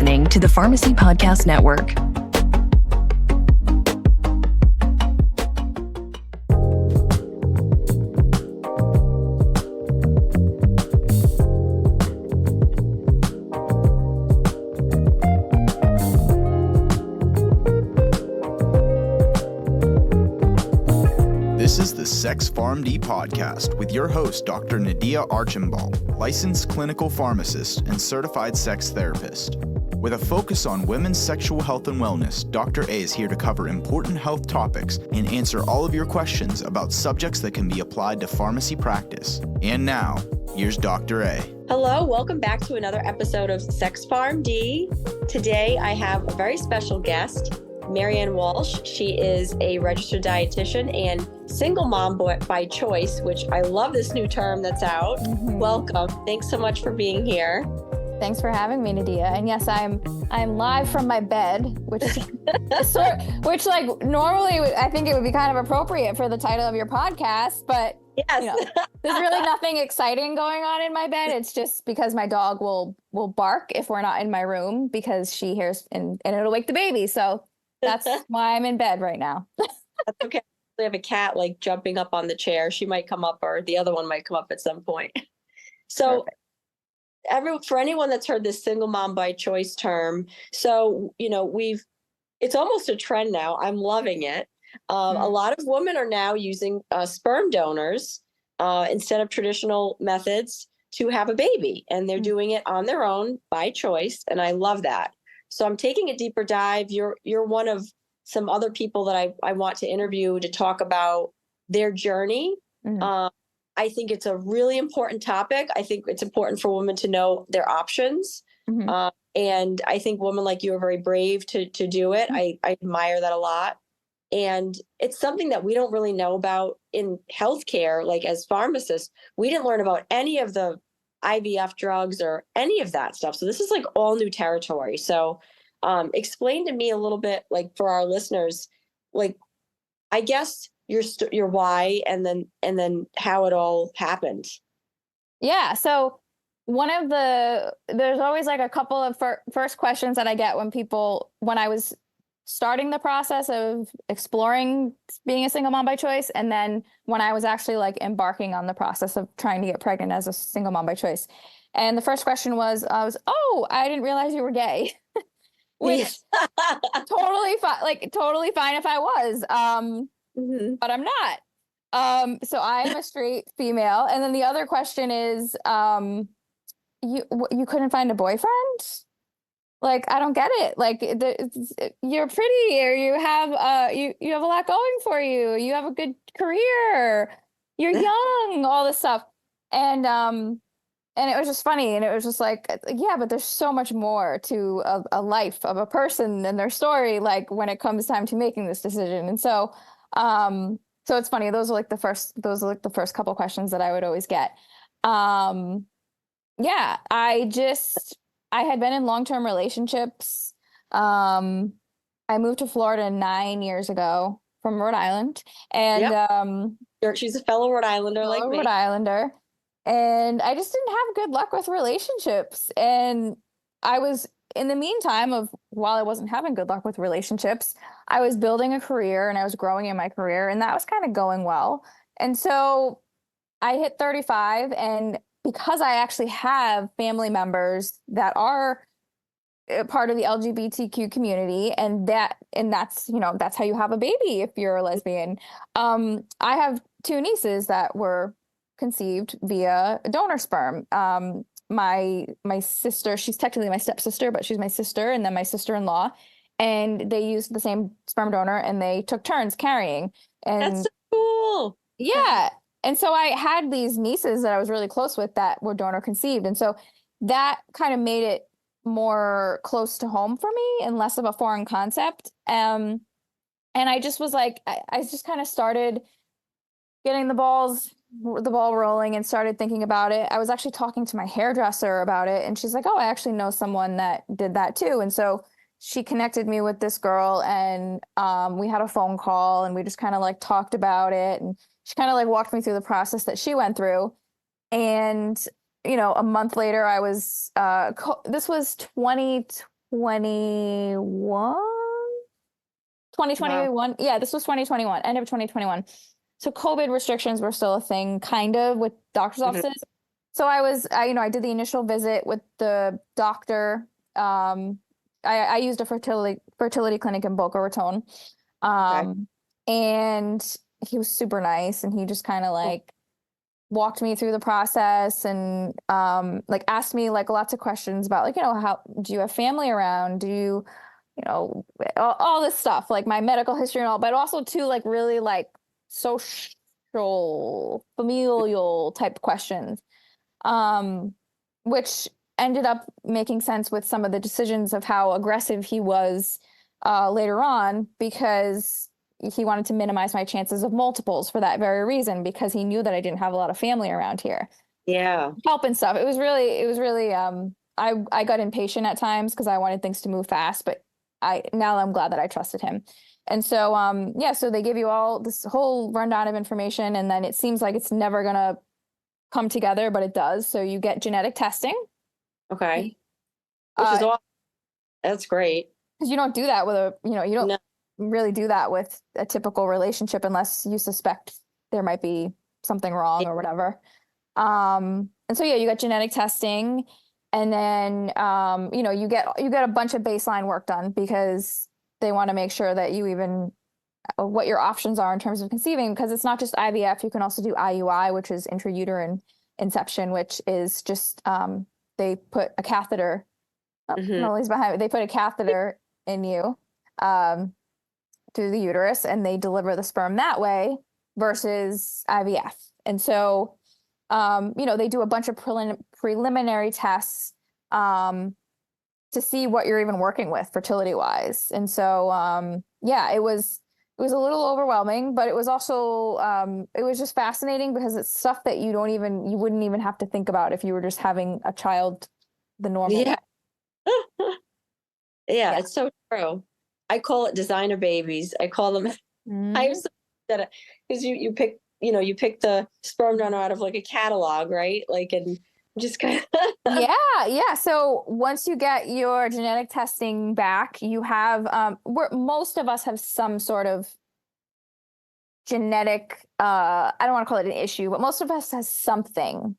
listening to the Pharmacy Podcast Network. This is the Sex PharmD podcast with your host, Dr. Nadia Archambault, licensed clinical pharmacist and certified sex therapist. With a focus on women's sexual health and wellness, Dr. A is here to cover important health topics and answer all of your questions about subjects that can be applied to pharmacy practice. And now, here's Dr. A. Hello, welcome back to another episode of Sex PharmD. Today, I have a very special guest, Maryann Walsh. She is a registered dietitian and single mom by choice, which I love this new term that's out. Welcome. Thanks so much for being here. Thanks for having me, Nadia. And yes, I'm live from my bed, which normally I think it would be kind of appropriate for the title of your podcast, but yes. There's really nothing exciting going on in my bed. It's just because my dog will bark if we're not in my room because she hears and it'll wake the baby. So that's why I'm in bed right now. That's okay. We have a cat like jumping up on the chair. She might come up, or the other one might come up at some point. So for anyone that's heard this single mom by choice term, so, it's almost a trend now. I'm loving it. A lot of women are now using sperm donors instead of traditional methods to have a baby, and they're doing it on their own by choice. And I love that. So I'm taking a deeper dive. You're one of some other people that I want to interview to talk about their journey. I think it's a really important topic. I think it's important for women to know their options. And I think women like you are very brave to do it. I admire that a lot. And it's something that we don't really know about in healthcare. Like as pharmacists, we didn't learn about any of the IVF drugs or any of that stuff. So this is like all new territory. So explain to me a little bit, like for our listeners, like I guess your why and then how it all happened. Yeah. So there's always like a couple of first questions that I get when I was starting the process of exploring being a single mom by choice. And then when I was actually like embarking on the process of trying to get pregnant as a single mom by choice. And the first question was, oh, I didn't realize you were gay, which totally fine if I was, but I'm not. So I'm a straight female. And then the other question is, you couldn't find a boyfriend? Like, I don't get it. Like, you're pretty, or you have you have a lot going for you. You have a good career. You're young. All this stuff, and it was just funny, and it was just like, yeah, but there's so much more to a life of a person and their story. Like when it comes time to making this decision, and so it's funny. Those are like the first couple questions that I would always get. Yeah, I had been in long-term relationships. I moved to Florida 9 years ago from Rhode Island, and she's a fellow Rhode Islander, like me. Rhode Islander, and I just didn't have good luck with relationships. And I was, in the meantime, while I wasn't having good luck with relationships, I was building a career and I was growing in my career, and that was kind of going well. And so I hit 35, and because I actually have family members that are part of the LGBTQ community, and that's how you have a baby if you're a lesbian. I have two nieces that were conceived via donor sperm. My sister, she's technically my stepsister, but she's my sister, and then my sister-in-law, and they used the same sperm donor, and they took turns carrying. And that's so cool. Yeah. And so I had these nieces that I was really close with that were donor conceived. And so that kind of made it more close to home for me and less of a foreign concept. And I just was like, I just kind of started getting the ball rolling and started thinking about it. I was actually talking to my hairdresser about it, and she's like, oh, I actually know someone that did that too. And so she connected me with this girl, and we had a phone call, and we just kind of like talked about it, and she kind of like walked me through the process that she went through. And, a month later I was, this was 2020, 2021. 2021. Wow. Yeah, this was 2021, end of 2021. So COVID restrictions were still a thing, kind of, with doctor's offices. So I did the initial visit with the doctor. I used a fertility clinic in Boca Raton. And he was super nice, and he just kind of like walked me through the process, and like asked me like lots of questions about, like, how do you have family around? Do you, all this stuff, like my medical history and all, but also too, like, really like social, familial type questions, which ended up making sense with some of the decisions of how aggressive he was later on, because he wanted to minimize my chances of multiples for that very reason, because he knew that I didn't have a lot of family around here. Yeah. Help and stuff. It was really, I got impatient at times because I wanted things to move fast, but now I'm glad that I trusted him. And so, so they give you all this whole rundown of information, and then it seems like it's never going to come together, but it does. So you get genetic testing. Okay. Which is awesome. That's great. Because you don't do that with you don't really do that with a typical relationship unless you suspect there might be something wrong or whatever. And so, you got genetic testing, and then, you get a bunch of baseline work done, because they want to make sure that you even what your options are in terms of conceiving, because it's not just IVF. You can also do IUI, which is intrauterine inception, which is just, they put a catheter, they put a catheter in you, through the uterus, and they deliver the sperm that way versus IVF. And so, they do a bunch of preliminary tests to see what you're even working with fertility wise. And so, it was a little overwhelming, but it was also, it was just fascinating, because it's stuff that you wouldn't even have to think about if you were just having a child the normal way. Yeah, it's so true. I call it designer babies. I call them, I have that, because you pick, you pick the sperm donor out of like a catalog, right? Like, and just kind of. Yeah. So once you get your genetic testing back, you have, most of us have some sort of genetic, I don't want to call it an issue, but most of us has something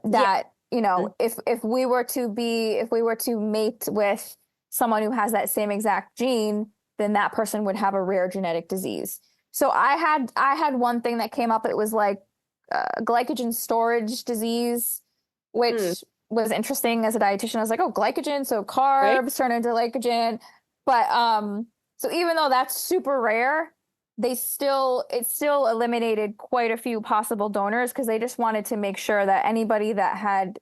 that, if we were to mate with someone who has that same exact gene, then that person would have a rare genetic disease. So I had one thing that came up. It was like glycogen storage disease, which was interesting as a dietitian. I was like, oh, glycogen, so carbs turn into glycogen. But so even though that's super rare, it still eliminated quite a few possible donors, because they just wanted to make sure that anybody that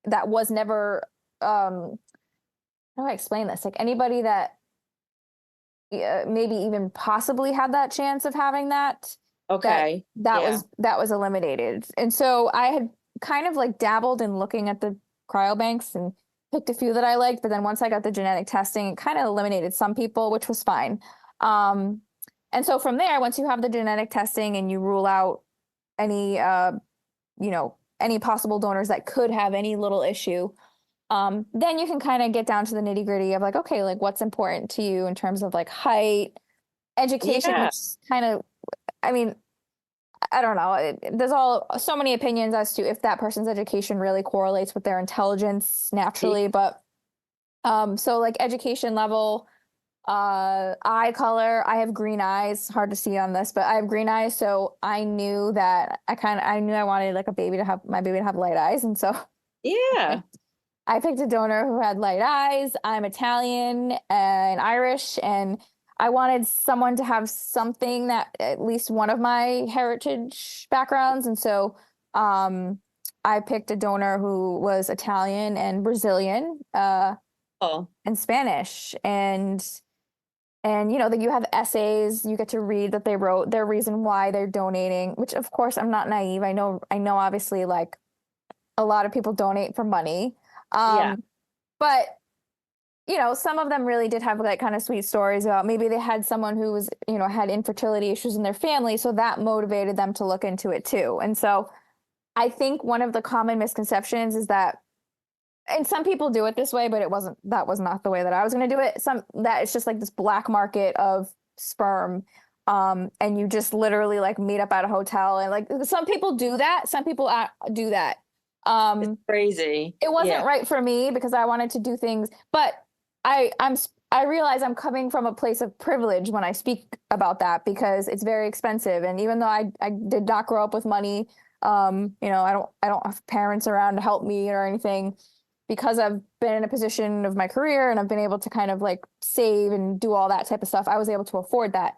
was never, how do I explain this? Like anybody that maybe even possibly had that chance of having that. Okay. That was eliminated. And so I had kind of like dabbled in looking at the cryobanks and picked a few that I liked, but then once I got the genetic testing, it kind of eliminated some people, which was fine. And so from there, once you have the genetic testing and you rule out any any possible donors that could have any little issue, then you can kind of get down to the nitty gritty of like, okay, like what's important to you in terms of like height, education, which kind of, I mean, I don't know. There's so many opinions as to if that person's education really correlates with their intelligence naturally, but so like education level, eye color, I have green eyes, hard to see on this, but I have green eyes. So I knew that I knew I wanted like my baby to have light eyes. And so I picked a donor who had light eyes. I'm Italian and Irish, and I wanted someone to have something that at least one of my heritage backgrounds. And so I picked a donor who was Italian and Brazilian and Spanish. And that you have essays, you get to read that they wrote, their reason why they're donating, which of course I'm not naive. I know obviously like a lot of people donate for money. But some of them really did have like kind of sweet stories about maybe they had someone who was, had infertility issues in their family. So that motivated them to look into it too. And so I think one of the common misconceptions is that and some people do it this way, but that was not the way that I was going to do it. That it's just like this black market of sperm. And you just literally like meet up at a hotel, and like some people do that. Some people do that. It's crazy. It wasn't right for me because I wanted to do things, but I realize I'm coming from a place of privilege when I speak about that, because it's very expensive. And even though I did not grow up with money, I don't have parents around to help me or anything, because I've been in a position of my career and I've been able to kind of like save and do all that type of stuff. I was able to afford that.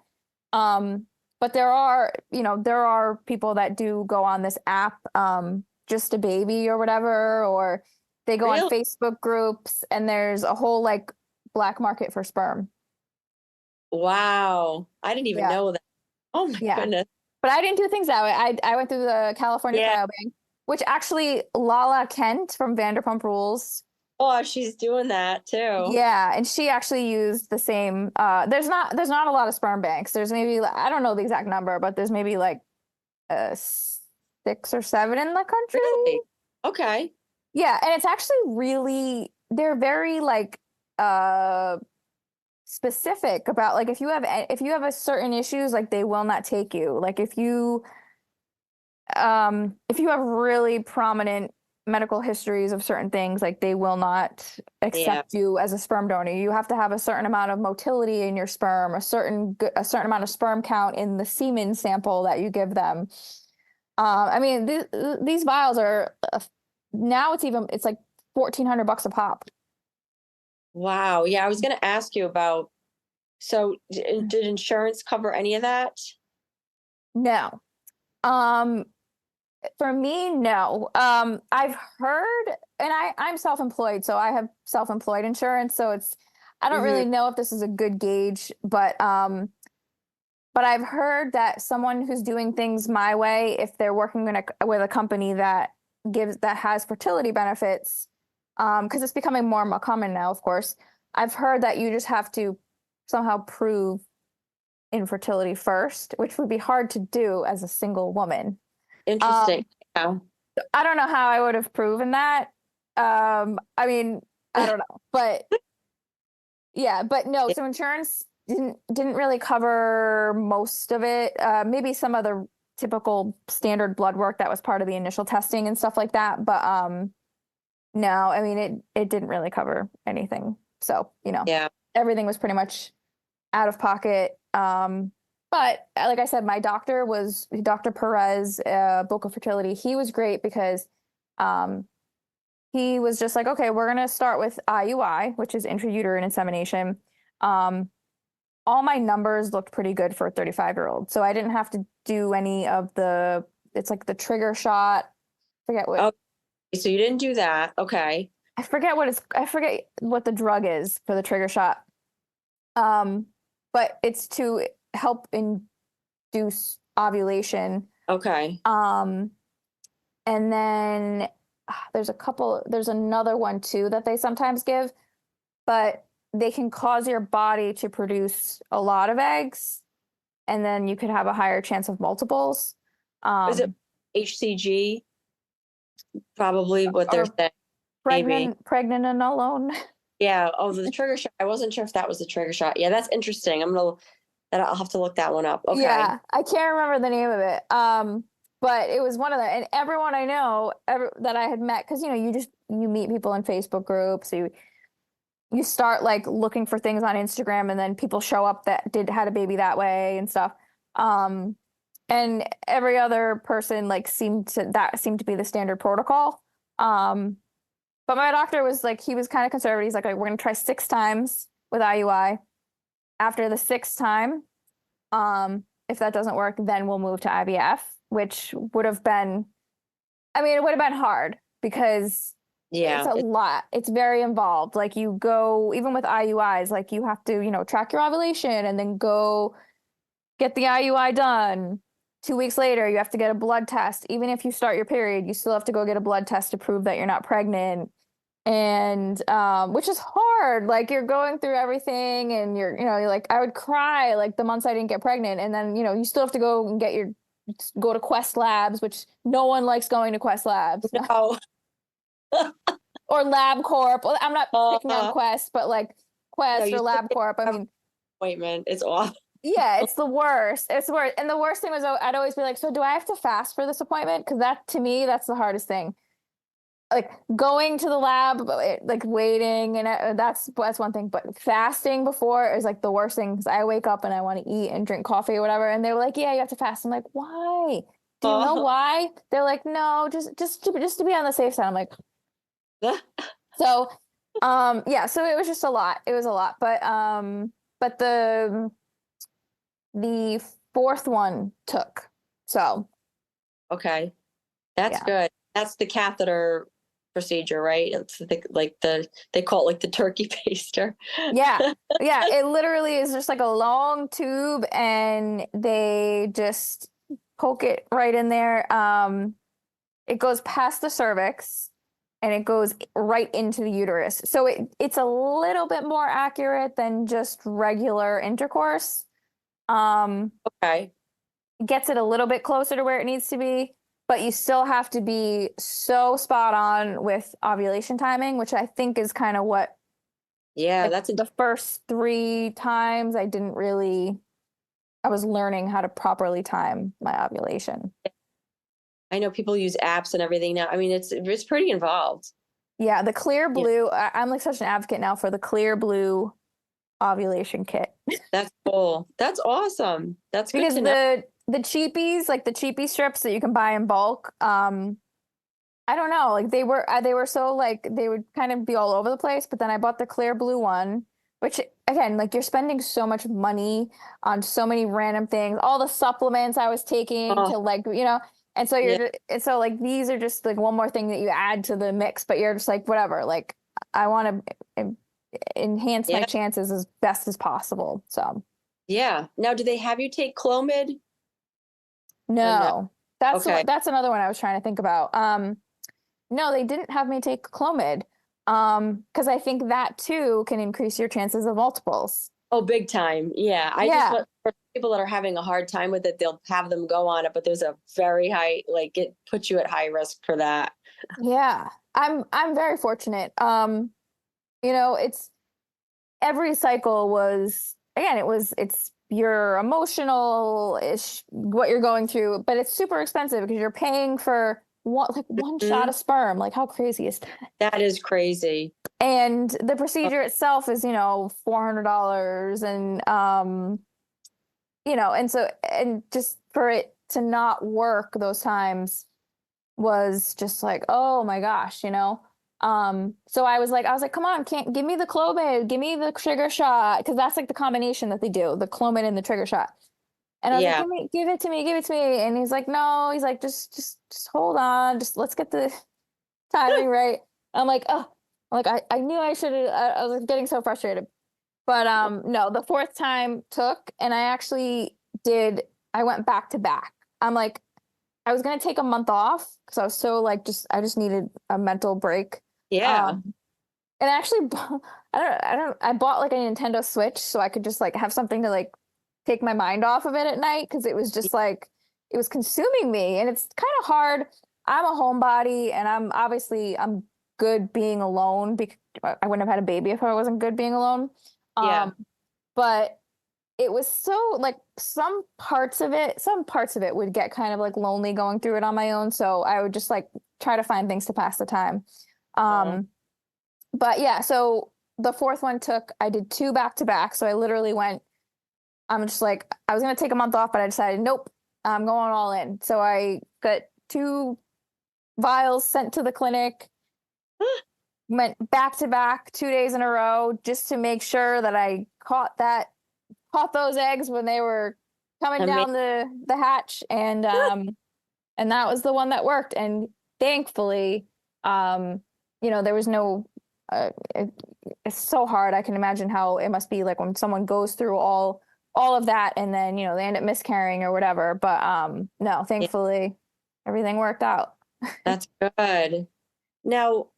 But there are people that do go on this app, Just a Baby or whatever, or they go on Facebook groups, and there's a whole like black market for sperm. Wow. I didn't even know that. Oh my goodness. But I didn't do things that way. I went through the California Cryobank, which actually Lala Kent from Vanderpump Rules. Oh, she's doing that too. Yeah, and she actually used the same. There's not a lot of sperm banks. There's maybe, I don't know the exact number, but there's maybe like 6 or 7 in the country. Really? Okay. Yeah, and it's actually they're very like specific about like if you have a certain issues, like they will not take you. Like if you have really prominent medical histories of certain things, like they will not accept you as a sperm donor. You have to have a certain amount of motility in your sperm, a certain amount of sperm count in the semen sample that you give them. I mean, these vials are now it's like $1,400 a pop. Wow. Yeah, I was going to ask you about. So, did insurance cover any of that? No. For me, no. I've heard, and I'm self-employed, so I have self-employed insurance. So I don't really know if this is a good gauge, but I've heard that someone who's doing things my way, if they're working with a company that has fertility benefits, because it's becoming more and more common now, of course. I've heard that you just have to somehow prove infertility first, which would be hard to do as a single woman. Interesting. I don't know how I would have proven that. I mean, I don't know, but yeah, but no. So insurance didn't really cover most of it. Maybe some of the typical standard blood work that was part of the initial testing and stuff like that. But no, I mean it didn't really cover anything. So everything was pretty much out of pocket. But like I said, my doctor was Dr. Perez, Boca Fertility. He was great because he was just like, okay, we're going to start with IUI, which is intrauterine insemination. All my numbers looked pretty good for a 35-year-old. So I didn't have to do any of it's like the trigger shot. Forget what. Okay. So you didn't do that. Okay. I forget what the drug is for the trigger shot. But it's to help induce ovulation. Okay. And then there's another one too that they sometimes give, but they can cause your body to produce a lot of eggs, and then you could have a higher chance of multiples. Is it HCG? Probably what they're saying. Pregnant and alone. Yeah. Oh, the trigger shot. I wasn't sure if that was the trigger shot. Yeah, that's interesting. I'll have to look that one up. Okay. Yeah, I can't remember the name of it. But it was one of them, and everyone I know that I had met, because you meet people in Facebook groups, you start like looking for things on Instagram, and then people show up that had a baby that way and stuff. And every other person like seemed to be the standard protocol. But my doctor was like, he was kind of conservative. He's like, we're going to try 6 times with IUI. After the 6th time, if that doesn't work, then we'll move to IVF, which would have been, it would have been hard because it's a lot. It's very involved. Like you go, even with IUIs, like you have to, track your ovulation and then go get the IUI done. 2 weeks later, you have to get a blood test. Even if you start your period, you still have to go get a blood test to prove that you're not pregnant. And which is hard. Like you're going through everything, and you're like, I would cry like the months I didn't get pregnant, and then you still have to go and to Quest Labs, which no one likes going to Quest Labs. No. or LabCorp. Well, I'm not picking on Uh, Quest, but like no, Quest you or still get LabCorp. I an mean, appointment. It's awful. yeah, it's the worst. It's the worst. And the worst thing was I'd always be like, so do I have to fast for this appointment? Because that to me, that's the hardest thing. Like going to the lab, like waiting, and that's one thing. But fasting before is like the worst thing because I wake up and I want to eat and drink coffee or whatever, and they're like, "Yeah, you have to fast." I'm like, "Why? Do you know why?" They're like, "No, just to be on the safe side." I'm like, so, yeah. So it was just a lot. It was a lot, but the fourth one took. So Okay. That's yeah. good. That's the catheter procedure, right? It's they call it like the turkey baster. Yeah. Yeah. It literally is just like a long tube and they just poke it right in there. It goes past the cervix and it goes right into the uterus. So it's a little bit more accurate than just regular intercourse. Okay. Gets it a little bit closer to where it needs to be, but you still have to be so spot on with ovulation timing, which I think is kind of what Yeah, like that's the first 3 times I was learning how to properly time my ovulation. I know people use apps and everything now. I mean, it's pretty involved. Yeah, the clear Yeah, blue, I'm like such an advocate now for the clear blue ovulation kit. that's cool. That's awesome. That's good Because to know. the cheapies, like the cheapie strips that you can buy in bulk, I don't know, like they were so like they would kind of be all over the place, but then I bought the clear blue one, which again, like you're spending so much money on so many random things, all the supplements I was taking Oh, to like, and so yeah, and so like these are just like one more thing that you add to the mix, but you're just like whatever, like I want to enhance my yeah, chances as best as possible. So, yeah. Now, do they have you take Clomid or no? no. Okay. That's another one I was trying to think about. No, they didn't have me take Clomid. Because I think that too can increase your chances of multiples. Oh, big time. Yeah. I just Yeah, want for people that are having a hard time with it, they'll have them go on it, but there's a very high, like it puts you at high risk for that. yeah. I'm very fortunate. It's every cycle was again, it's your emotional ish what you're going through, but it's super expensive because you're paying for one shot Mhm. of sperm. Like how crazy is that? That is crazy. And the Oh, procedure itself is, $400 and and so and just for it to not work those times was just like, oh my gosh. So I was like, come on, can't give me the Clomid, give me the trigger shot, because that's like the combination that they do, the Clomid and the trigger shot. And I was like, yeah. give it to me, give it to me. And he's like, no, he's like, just hold on, just let's get the timing right. I'm like, oh, I knew I should have. I was getting so frustrated. But no, the fourth time took, and I actually did. I went back to back. I'm like, I was gonna take a month off because I was so like, I just needed a mental break. Yeah. And I actually, I bought like a Nintendo Switch so I could just like have something to like take my mind off of it at night because it was just like it was consuming me, and it's kind of hard. I'm a homebody, and I'm good being alone because I wouldn't have had a baby if I wasn't good being alone. Yeah. Um, but it was so like some parts of it would get kind of like lonely going through it on my own. So I would just like try to find things to pass the time. Oh, Um, but yeah, so the fourth one took, I did 2 back to back. So I literally went, I'm just like, I was going to take a month off, but I decided, nope, I'm going all in. So I got 2 vials sent to the clinic, went back to back 2 days in a row just to make sure that I caught those eggs when they were coming amazing. down the hatch, and that was the one that worked. And thankfully, there was no it's so hard. I can imagine how it must be like when someone goes through all of that and then they end up miscarrying or whatever. But no, Yeah, thankfully everything worked out. that's good. Now,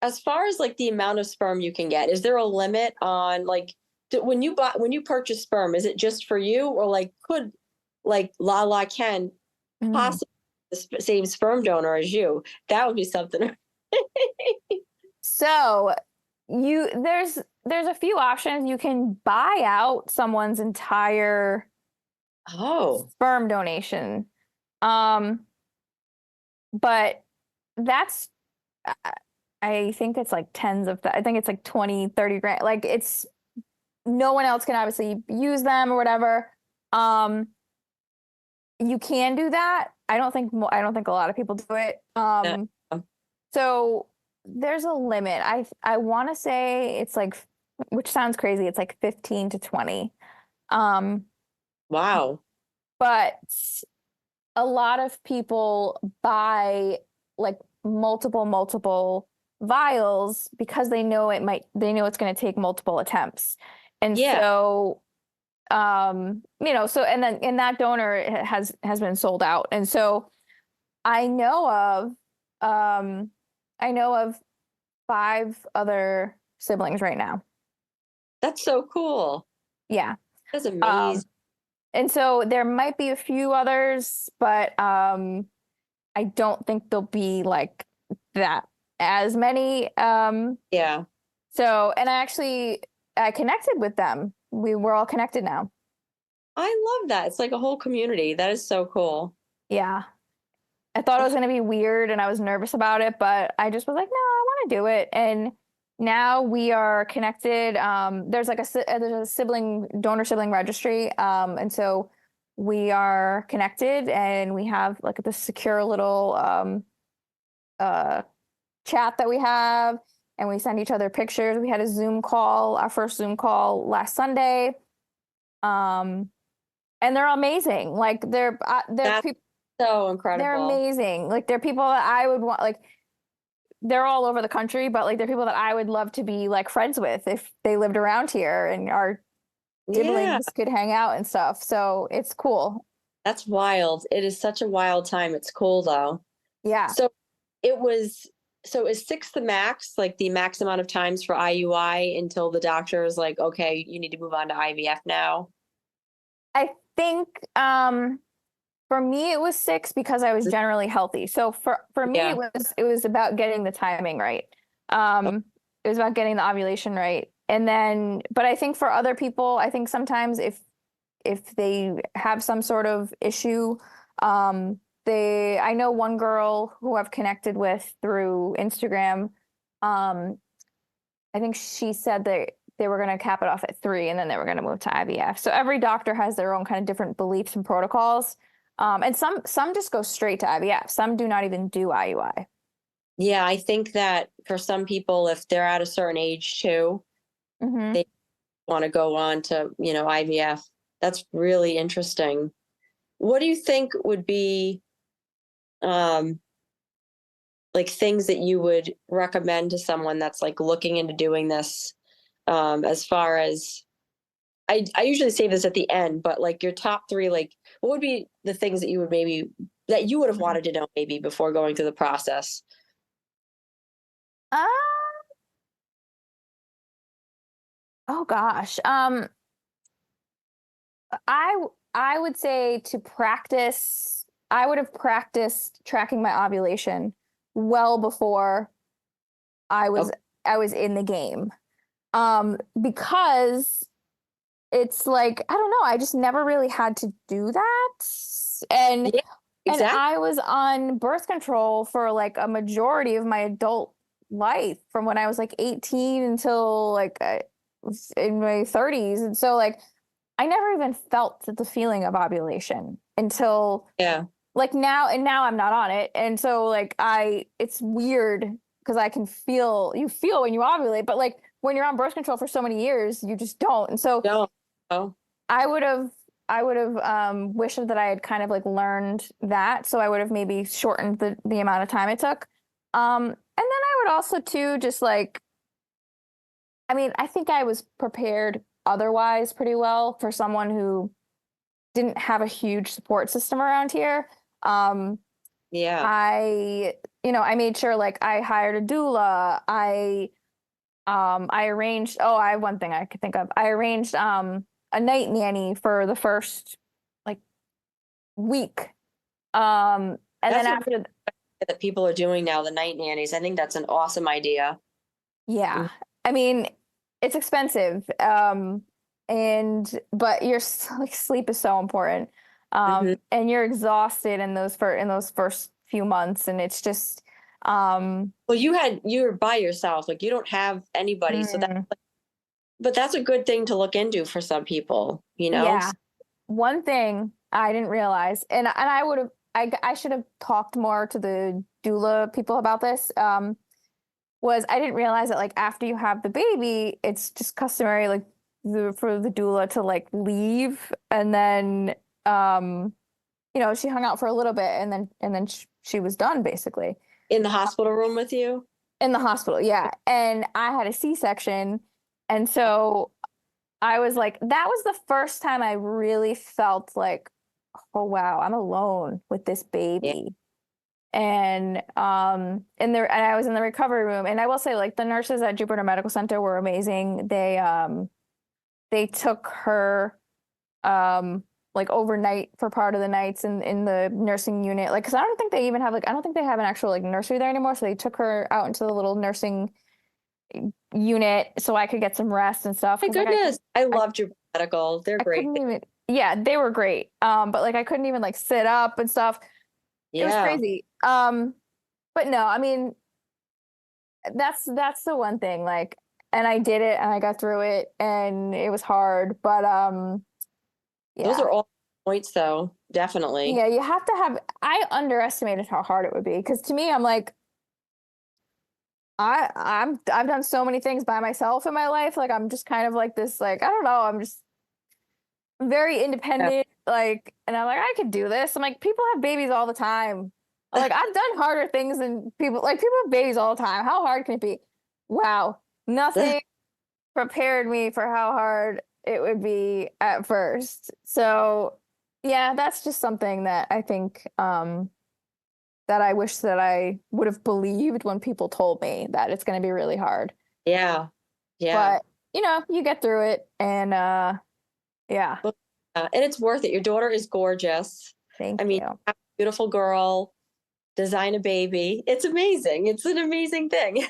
as far as like the amount of sperm you can get, is there a limit on like when you purchase sperm, is it just for you or like could like Lala can Mm. possibly the same sperm donor as you? That would be something. So there's a few options. You can buy out someone's entire sperm donation. But that's I think it's like I think it's like 20, 30 grand. Like it's no one else can obviously use them or whatever. You can do that. I don't think a lot of people do it. So there's a limit. I want to say it's like, which sounds crazy. It's like 15 to 20. Wow. But a lot of people buy like multiple vials because they know it's going to take multiple attempts. And so, and that donor has been sold out. And so I know of 5 other siblings right now. That's so cool. Yeah. That's amazing. And so there might be a few others, but I don't think there'll be like that as many. Yeah. So, and I connected with them. We're all connected now. I love that. It's like a whole community. That is so cool. Yeah. I thought it was going to be weird and I was nervous about it, but I just was like, no, I want to do it. And now we are connected. There's like there's a donor sibling registry. And so we are connected and we have like this secure little chat that we have, and we send each other pictures. We had a Zoom call, our first Zoom call last Sunday. And they're amazing. Like they're people. So incredible. They're amazing. Like they're people that I would want, like they're all over the country, but like they're people that I would love to be like friends with if they lived around here and our siblings could hang out and stuff. So it's cool. That's wild. It is such a wild time. It's cool though. Yeah. So is 6 the max, like the max amount of times for IUI until the doctor is like, okay, you need to move on to IVF now? I think for me, it was 6 because I was generally healthy. So for me, it was about getting the timing right. It was about getting the ovulation right. And then, but I think for other people, I think sometimes if they have some sort of issue, I know one girl who I've connected with through Instagram. I think she said that they were going to cap it off at 3 and then they were going to move to IVF. So every doctor has their own kind of different beliefs and protocols. And some just go straight to IVF. Some do not even do IUI. Yeah, I think that for some people, if they're at a certain age too, they want to go on to, IVF. That's really interesting. What do you think would be like things that you would recommend to someone that's like looking into doing this, as far as I usually say this at the end, but like your top 3, like what would be the things that you would have wanted to know maybe before going through the process? Oh gosh. I would say to practice, I would have practiced tracking my ovulation well before I was in the game. Because it's like, I don't know, I just never really had to do that. And Yeah, exactly. And I was on birth control for like a majority of my adult life, from when I was like 18 until like in my 30s. And so like I never even felt the feeling of ovulation until like now I'm not on it. And so like it's weird because you feel when you ovulate, but like when you're on birth control for so many years, you just don't. And so I would have wished that I had kind of like learned that. So I would have maybe shortened the amount of time it took. And then I would also too, just like, I mean, I think I was prepared otherwise pretty well for someone who didn't have a huge support system around here. I made sure like I hired a doula. I arranged, I have one thing I could think of. I arranged a night nanny for the first like week. And that's then after that people are doing now, the night nannies. I think that's an awesome idea. Yeah. I mean, it's expensive. But your like sleep is so important. Mm-hmm. And you're exhausted in those first few months, and it's just Well, you were by yourself, like you don't have anybody, so mm, but that's a good thing to look into for some people, you know? yeah. One thing I didn't realize, and I would have I should have talked more to the doula people about this. Was I didn't realize that like after you have the baby, it's just customary like for the doula to like leave, and then um she hung out for a little bit, and then she was done basically In the hospital room with you? in the hospital. Yeah, and I had a C-section, and so I was like, that was the first time I really felt like, oh wow, I'm alone with this Yeah. baby. And I was in the recovery room, and I will say like the nurses at Jupiter Medical Center were amazing. They took her like overnight for part of the nights in the nursing unit, like because I don't think they even have like I don't think they have an actual like nursery there anymore, so they took her out into the little nursing unit so I could get some rest and stuff My because like goodness, I I love Jupiter Medical. They're I great. couldn't even, yeah, they were great. But like I couldn't even like sit up and stuff. It was Yeah. crazy. But no, I mean, that's the one thing. Like, and I did it and I got through it and it was hard. But Those yeah. are all points though, definitely. Yeah, you have to have I underestimated how hard it would be. Because to me, I'm like, I've done so many things by myself in my life. Like I'm just kind of like this, like, I don't know, I'm just very Yeah. independent, like, and I'm like, I could do this. I'm like, people have babies all the time. I'm like, I've done harder things than people have babies all the time. How hard can it be? Wow. Nothing prepared me for how hard it would be at first. So yeah, that's just something that I think that I wish that I would have believed when people told me that it's gonna be really hard. Yeah. Yeah. But you get through it and yeah, Well, and it's worth it. Your daughter is gorgeous. I thank mean, you. beautiful girl, design a baby. It's amazing. It's an amazing thing.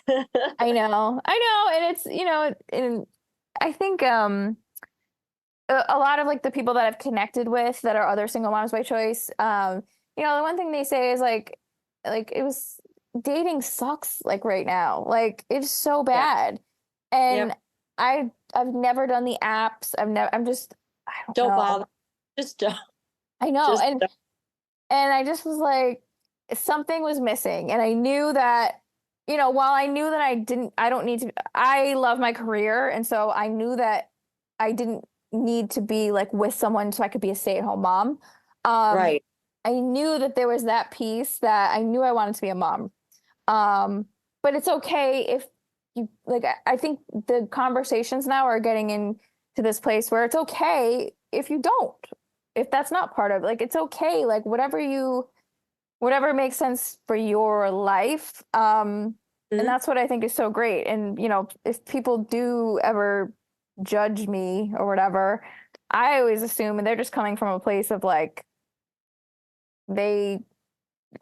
I know, and it's and I think a lot of like the people that I've connected with that are other single moms by choice, the one thing they say is like it was dating sucks like right now, like it's so Yeah. bad, and Yep. I've never done the apps. I don't Don't know. bother. Just don't. I know, Just don't. and I just was like, something was missing. And I knew that, while I knew that I don't need to, I love my career. And so I knew that I didn't need to be like with someone so I could be a stay-at-home mom. Um, Right. I knew that there was that piece that I knew I wanted to be a mom. Um, but it's okay if you like, I think the conversations now are getting into this place where it's okay if you don't, if that's not part of like, it's okay. Like whatever makes sense for your life. And Mhm. that's what I think is so great. And, if people do ever judge me or whatever, I always assume, and they're just coming from a place of like, they,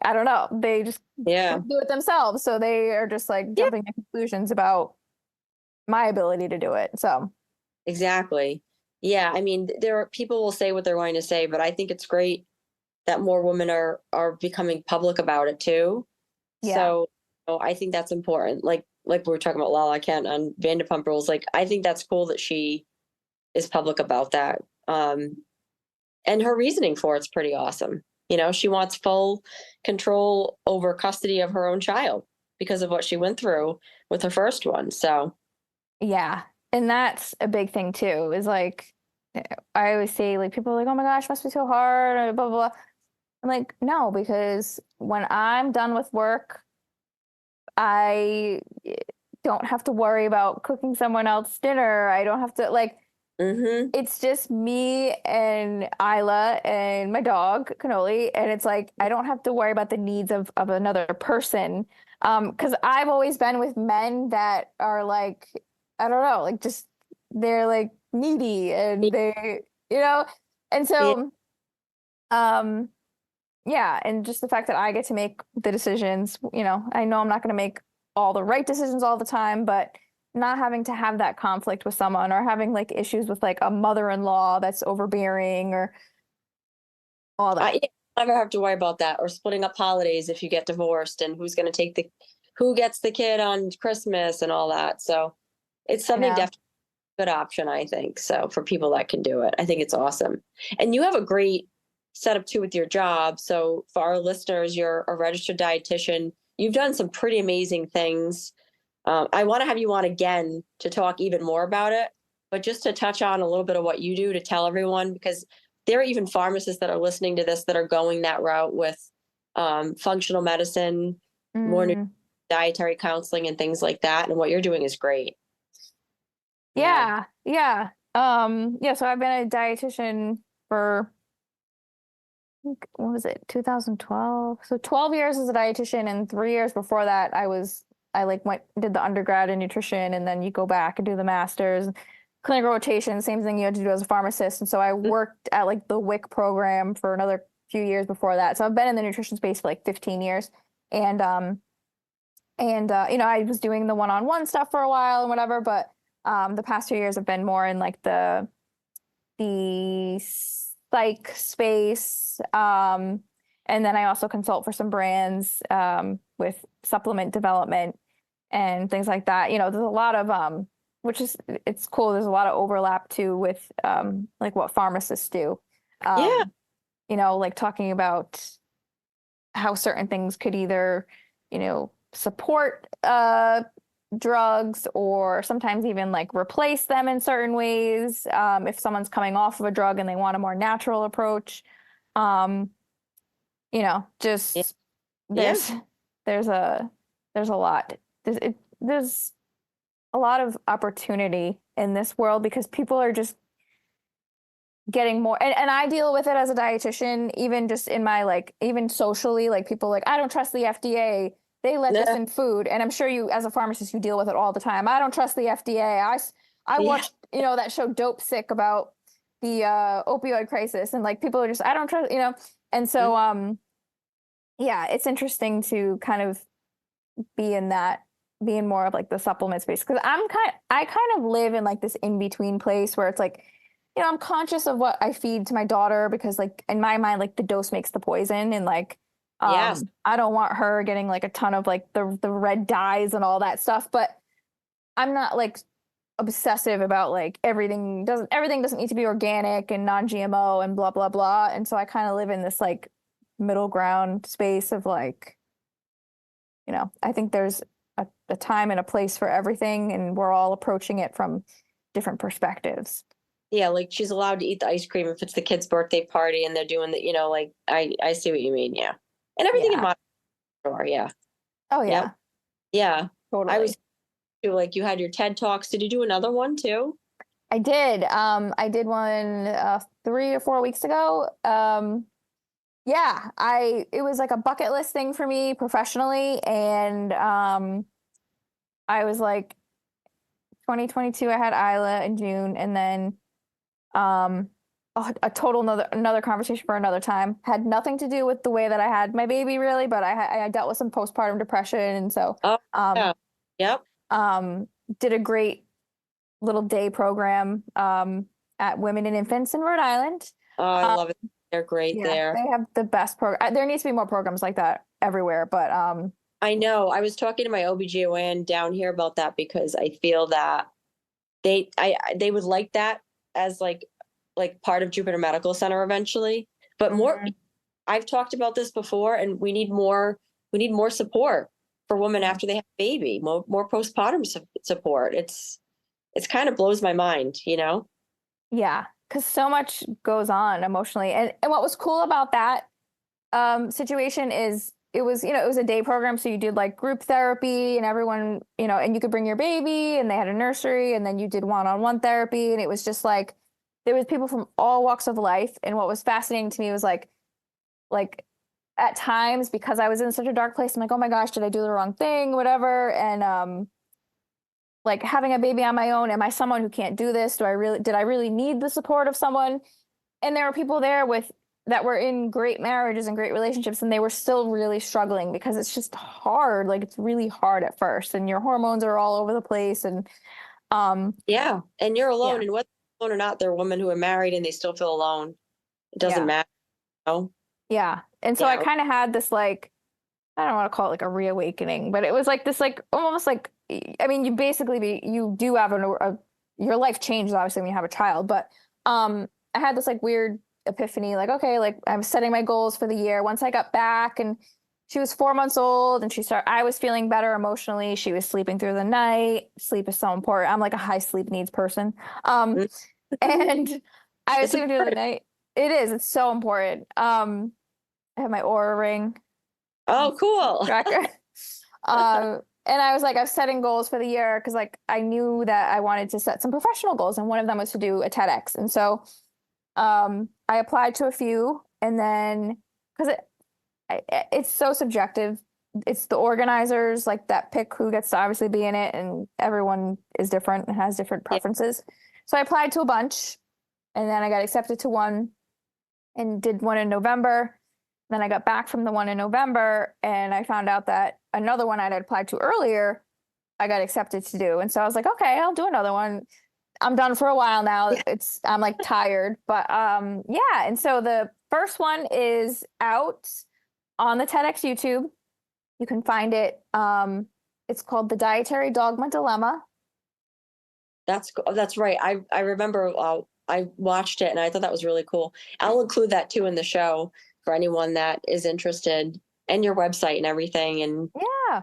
I don't know, they just Yeah. couldn't do it themselves. So they are just like Yeah. jumping to conclusions about my ability to do it. So, Exactly. Yeah. I mean, there are people will say what they're going to say, but I think it's great that more women are becoming public about it too. yeah. So I think that's important. Like we were talking about Lala Kent on Vanderpump Rules. Like I think that's cool that she is public about that. And her reasoning for it's pretty awesome. She wants full control over custody of her own child because of what she went through with her first one. So Yeah. And that's a big thing too, is like, I always say, like, people are like, oh my gosh, must be so hard, or blah, blah, blah. I'm like, no, because when I'm done with work, I don't have to worry about cooking someone else dinner. I don't have to, like, hmm it's just me and Isla and my dog, Cannoli. And it's like, I don't have to worry about the needs of another person. Because I've always been with men that are like, I don't know, like just, they're like needy and you know, and yeah, so, um, yeah, and just the fact that I get to make the decisions, I know I'm not going to make all the right decisions all the time, but not having to have that conflict with someone, or having like issues with like a mother-in-law that's overbearing, or all that. I never have to worry about that, or splitting up holidays if you get divorced, and who's going to take who gets the kid on Christmas and all that. So it's something definitely a good option, I think. So for people that can do it, I think it's awesome. And you have a great setup too with your job. So for our listeners, you're a registered dietitian. You've done some pretty amazing things. I want to have you on again to talk even more about it, but just to touch on a little bit of what you do to tell everyone, because there are even pharmacists that are listening to this that are going that route with functional medicine, more dietary counseling and things like that. And what you're doing is great. Yeah. Yeah. So I've been a dietitian for, what was it, 2012? So 12 years as a dietitian, and 3 years before that, did the undergrad in nutrition, and then you go back and do the master's, clinical rotation, same thing you had to do as a pharmacist. And so I worked at like the WIC program for another few years before that. So I've been in the nutrition space for like 15 years. And I was doing the one-on-one stuff for a while and whatever, but the past 2 years have been more in like the psych space. And then I also consult for some brands with supplement development and things like that. There's a lot of it's cool. There's a lot of overlap too with like what pharmacists do. Like talking about how certain things could either, support drugs, or sometimes even like replace them in certain ways. If someone's coming off of a drug and they want a more natural approach, there's a lot. There's a lot of opportunity in this world, because people are just getting more, and I deal with it as a dietitian, even just in my even socially, people I don't trust the FDA. They let this in food. And I'm sure you, as a pharmacist, you deal with it all the time. I don't trust the FDA. I watched, that show Dope Sick about the opioid crisis, and people are just, I don't trust, and so, it's interesting to kind of be in more of the supplement space, because I kind of live in this in-between place where it's I'm conscious of what I feed to my daughter, because in my mind, the dose makes the poison, and I don't want her getting a ton of the red dyes and all that stuff, but I'm not obsessive about everything doesn't need to be organic and non-GMO and blah blah blah. And so I kind of live in this middle ground space of I think there's a time and a place for everything, and we're all approaching it from different perspectives. Yeah, she's allowed to eat the ice cream if it's the kid's birthday party and they're doing the, I see what you mean, yeah. And everything in moderation, yeah. Oh, yeah. Yep. Yeah. Totally. I was you had your TED Talks. Did you do another one too? I did. I did one 3 or 4 weeks ago. It was a bucket list thing for me professionally, and I was 2022 I had Isla in June, and then a total another conversation for another time. Had nothing to do with the way that I had my baby, really, but I dealt with some postpartum depression, and so did a great little day program at Women and Infants in Rhode Island. Oh, I love it. They're great there. They have the best program. There needs to be more programs like that everywhere, but I know. I was talking to my OBGYN down here about that, because I feel that they would like that as part of Jupiter Medical Center eventually. But more, I've talked about this before, and we need more support for women after they have a baby, more postpartum support. It's kind of blows my mind, Yeah, because so much goes on emotionally. And what was cool about that situation is it was a day program. So you did group therapy, and everyone, and you could bring your baby, and they had a nursery, and then you did one-on-one therapy. And it was just there was people from all walks of life. And what was fascinating to me was at times, because I was in such a dark place, I'm oh my gosh, did I do the wrong thing? Whatever. And having a baby on my own, am I someone who can't do this? Did I really need the support of someone? And there were people there with that were in great marriages and great relationships, and they were still really struggling because it's just hard. Like it's really hard at first, and your hormones are all over the place. And Yeah. And you're yeah, alone. And whether they're alone or not, there are women who are married and they still feel alone. It doesn't yeah, matter. You know? yeah. And so I Yeah. kind of had this like, I don't want to call it like a reawakening, but it was like this like almost like, I mean, you do have your life changes obviously when you have a child, but I had this like weird epiphany, like, okay, like I'm setting my goals for the year. Once I got back and she was 4 months old and I was feeling better emotionally. She was sleeping through the night. Sleep is so important. I'm like a high sleep needs person. Mhm. And I was It's sleeping through the important. night. It is, it's so important. I have my aura ring Oh, cool. tracker. And I was setting goals for the year because like I knew that I wanted to set some professional goals, and one of them was to do a TEDx. And so I applied to a few, and then because it's so subjective, it's the organizers like that pick who gets to obviously be in it, and everyone is different and has different Yeah. preferences. So I applied to a bunch, and then I got accepted to one and did one in November. Then I got back from the one in November, and I found out that another one I'd applied to earlier, I got accepted to do. And so I was like, okay, I'll do another one. I'm done for a while now. Yeah. I'm like tired, but yeah. And so the first one is out on the TEDx YouTube. You can find it. It's called The Dietary Dogma Dilemma. That's right. I remember I watched it and I thought that was really cool. I'll include that too in the show for anyone that is interested, and your website and everything. And Yeah.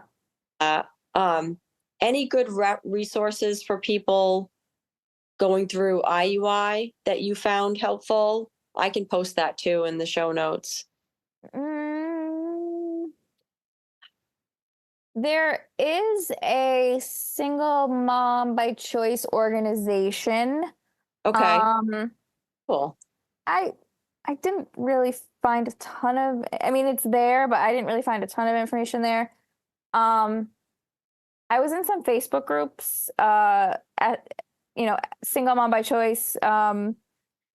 uh, any good resources for people going through IUI that you found helpful? I can post that too in the show notes. Mm, there is a single mom by choice organization. Okay, Um, cool. I I didn't really find a ton of, I mean, it's there, but I didn't really find a ton of information there. Um, I was in some Facebook groups, at, single mom by choice,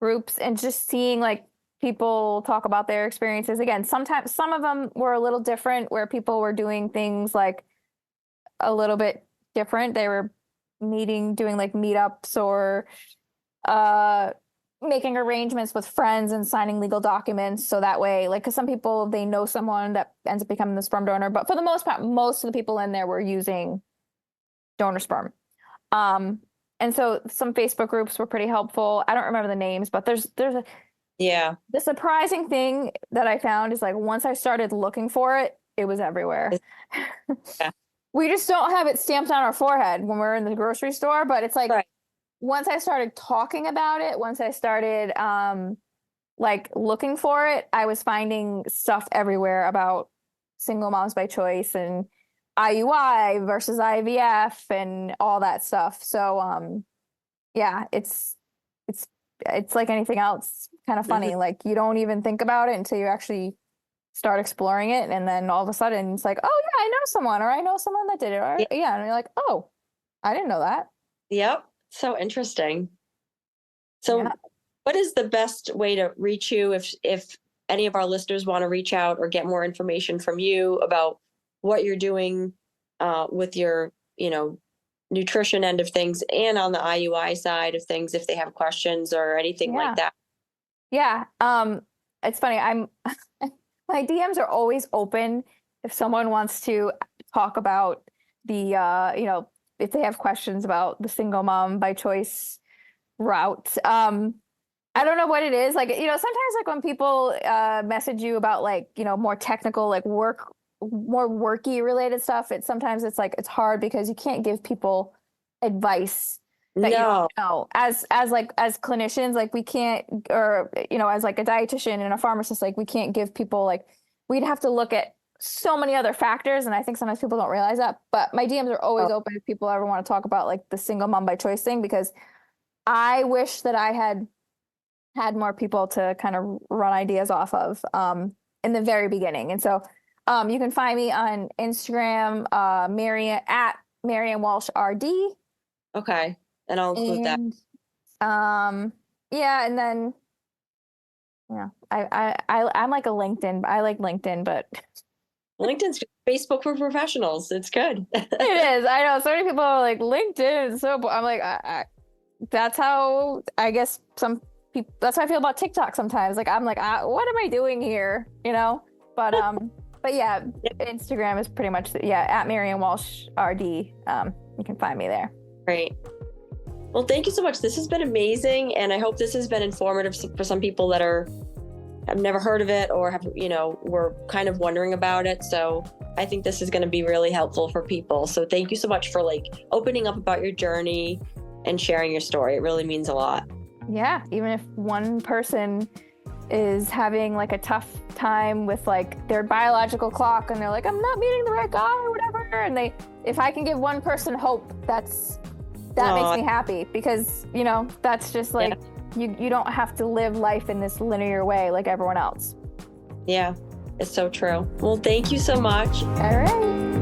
groups, and just seeing like people talk about their experiences. Again, sometimes some of them were a little different where people were doing things like a little bit different. They were doing like meetups or, uh, making arrangements with friends and signing legal documents. So that way, like, because some people, they know someone that ends up becoming the sperm donor. But for the most part, most of the people in there were using donor sperm. Um, and so some Facebook groups were pretty helpful. I don't remember the names, but Yeah. the surprising thing that I found is like once I started looking for it, it was everywhere. Yeah. We just don't have it stamped on our forehead when we're in the grocery store, but it's like Right. once I started talking about it, once I started like looking for it, I was finding stuff everywhere about single moms by choice and IUI versus IVF and all that stuff. So yeah, it's like anything else, kind of Mhm. funny. Like you don't even think about it until you actually start exploring it, and then all of a sudden it's like, oh yeah, I know someone, or I know someone that did it, or Yeah. yeah, and you're like, oh, I didn't know that. Yep. So interesting. Yeah. So what is the best way to reach you if any of our listeners want to reach out or get more information from you about what you're doing with your, nutrition end of things, and on the IUI side of things, if they have questions or anything like Yeah. that? Yeah. It's funny. My DMs are always open if someone wants to talk about the if they have questions about the single mom by choice route. I don't know what it is. Like, sometimes like when people message you about like, more technical, like more worky related stuff, sometimes it's like it's hard because you can't give people advice that you don't No. know. As clinicians, like we can't, or as like a dietitian and a pharmacist, like we can't give people, like we'd have to look at so many other factors, and I think sometimes people don't realize that. But my DMs are always Oh, open if people ever want to talk about like the single mom by choice thing, because I wish that I had more people to kind of run ideas off of in the very beginning. And so you can find me on Instagram, Maryann at Maryann Walsh RD. okay. And I'll include that. And yeah, and then Yeah. I'm like a LinkedIn. I like LinkedIn, but LinkedIn's Facebook for professionals. It's good. it is. I know so many people are like LinkedIn is so. I'm like, that's how I guess some people. That's how I feel about TikTok sometimes. Like I'm like, what am I doing here? You know. But but yeah, Instagram is pretty much at Maryann Walsh RD. You can find me there. Great. Well, thank you so much. This has been amazing, and I hope this has been informative for some people that have never heard of it or have, were kind of wondering about it. So I think this is going to be really helpful for people. So thank you so much for opening up about your journey and sharing your story. It really means a lot. Yeah, even if one person is having a tough time with their biological clock and they're like, I'm not meeting the right guy or whatever, and if I can give one person hope, that makes me happy, because that's just you don't have to live life in this linear way like everyone else. Yeah, it's so true. Well, thank you so much. All right.